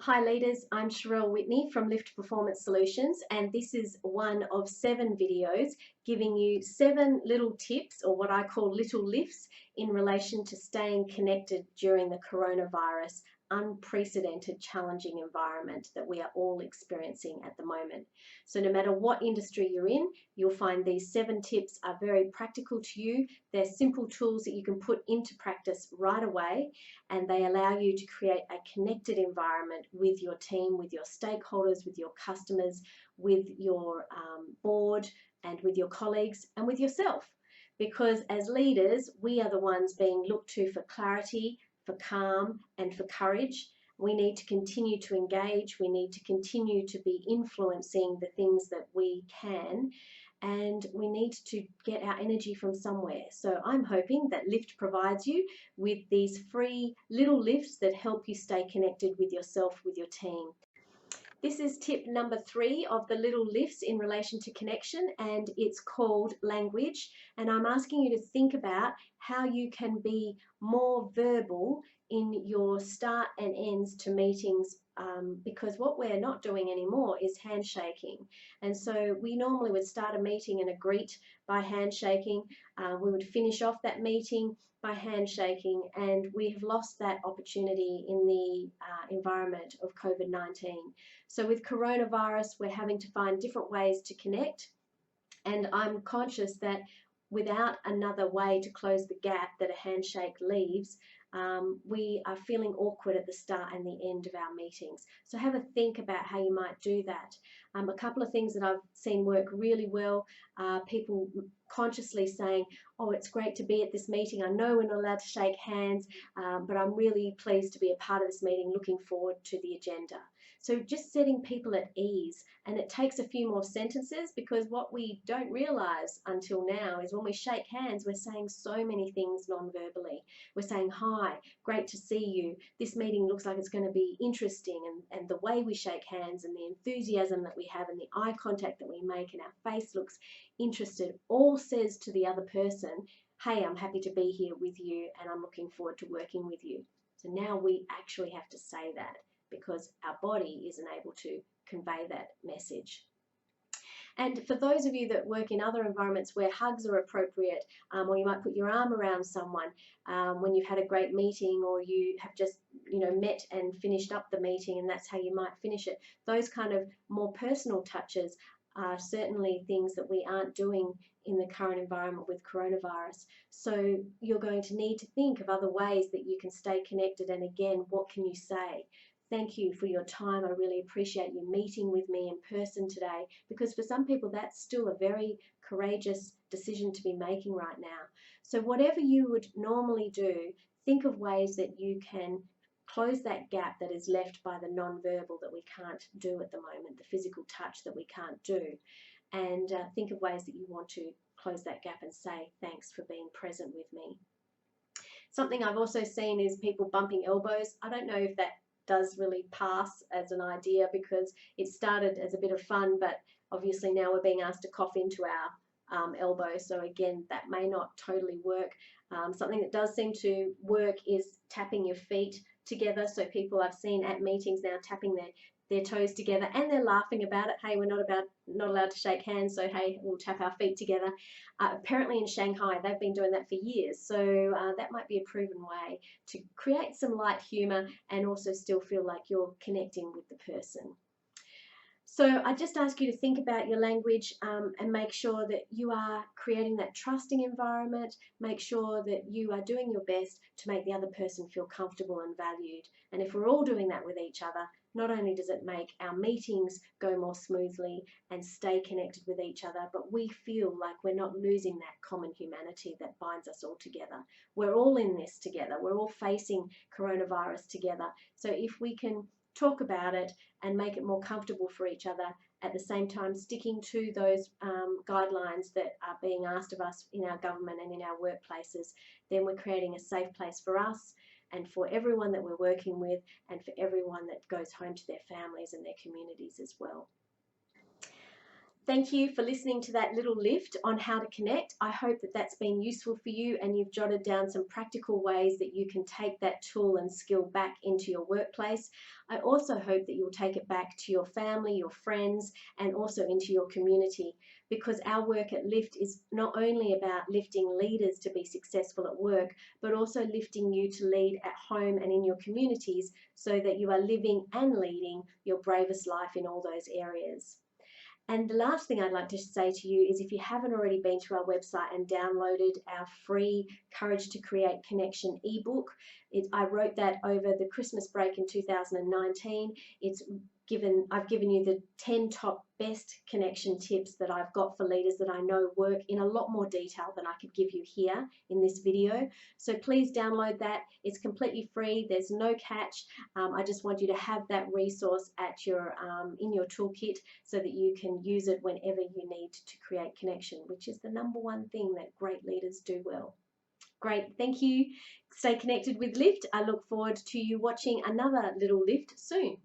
Hi leaders, I'm Sherelle Whitney from Lift Performance Solutions, and this is one of 7 videos giving you 7 little tips, or what I call little lifts, in relation to staying connected during the coronavirus unprecedented challenging environment that we are all experiencing at the moment. So no matter what industry you're in, you'll find these 7 tips are very practical to you. They're simple tools that you can put into practice right away, and they allow you to create a connected environment with your team, with your stakeholders, with your customers, with your board, and with your colleagues, and with yourself. Because as leaders, we are the ones being looked to for clarity, for calm, and for courage. We need to continue to engage. We need to continue to be influencing the things that we can, and we need to get our energy from somewhere. So I'm hoping that Lift provides you with these free little lifts that help you stay connected with yourself, with your team. This is tip number 3 of the little lifts in relation to connection, and it's called language. And I'm asking you to think about how you can be more verbal in your start and ends to meetings, because what we're not doing anymore is handshaking. And so we normally would start a meeting and a greet by handshaking. We would finish off that meeting by handshaking, and we have lost that opportunity in the environment of COVID-19. So with coronavirus, we're having to find different ways to connect, and I'm conscious that without another way to close the gap that a handshake leaves, we are feeling awkward at the start and the end of our meetings. So have a think about how you might do that. A couple of things that I've seen work really well are people consciously saying, oh, it's great to be at this meeting. I know we're not allowed to shake hands, but I'm really pleased to be a part of this meeting, looking forward to the agenda. So just setting people at ease, and it takes a few more sentences, because what we don't realize until now is when we shake hands, we're saying so many things non-verbally. We're saying, hi, great to see you. This meeting looks like it's going to be interesting, and the way we shake hands and the enthusiasm that we have and the eye contact that we make and our face looks interested all says to the other person, hey, I'm happy to be here with you and I'm looking forward to working with you. So now we actually have to say that, because our body isn't able to convey that message. And for those of you that work in other environments where hugs are appropriate, or you might put your arm around someone when you've had a great meeting, or you have just met and finished up the meeting, and that's how you might finish it. Those kind of more personal touches are certainly things that we aren't doing in the current environment with coronavirus. So you're going to need to think of other ways that you can stay connected. And again, what can you say? Thank you for your time. I really appreciate you meeting with me in person today, because for some people that's still a very courageous decision to be making right now. So whatever you would normally do, think of ways that you can close that gap that is left by the non-verbal that we can't do at the moment, the physical touch that we can't do, and think of ways that you want to close that gap and say thanks for being present with me. Something I've also seen is people bumping elbows. I don't know if that does really pass as an idea, because it started as a bit of fun, but obviously now we're being asked to cough into our elbow. So again, that may not totally work. Something that does seem to work is tapping your feet together. So people I've seen at meetings now tapping their toes together, and they're laughing about it. Hey, we're not allowed to shake hands, so hey, we'll tap our feet together. Apparently in Shanghai, they've been doing that for years. So that might be a proven way to create some light humour and also still feel like you're connecting with the person. So I just ask you to think about your language, and make sure that you are creating that trusting environment. Make sure that you are doing your best to make the other person feel comfortable and valued. And if we're all doing that with each other, not only does it make our meetings go more smoothly and stay connected with each other, but we feel like we're not losing that common humanity that binds us all together. We're all in this together. We're all facing coronavirus together. So if we can talk about it and make it more comfortable for each other, at the same time sticking to those guidelines that are being asked of us in our government and in our workplaces, then we're creating a safe place for us and for everyone that we're working with, and for everyone that goes home to their families and their communities as well. Thank you for listening to that little lift on how to connect. I hope that that's been useful for you and you've jotted down some practical ways that you can take that tool and skill back into your workplace. I also hope that you'll take it back to your family, your friends, and also into your community, because our work at Lift is not only about lifting leaders to be successful at work, but also lifting you to lead at home and in your communities so that you are living and leading your bravest life in all those areas. And the last thing I'd like to say to you is, if you haven't already been to our website and downloaded our free Courage to Create Connection ebook, I wrote that over the Christmas break in 2019. I've given you the 10 top best connection tips that I've got for leaders that I know work, in a lot more detail than I could give you here in this video. So please download that. It's completely free. There's no catch. I just want you to have that resource at your in your toolkit so that you can use it whenever you need to create connection, which is the #1 thing that great leaders do well. Great, thank you. Stay connected with Lift. I look forward to you watching another little lift soon.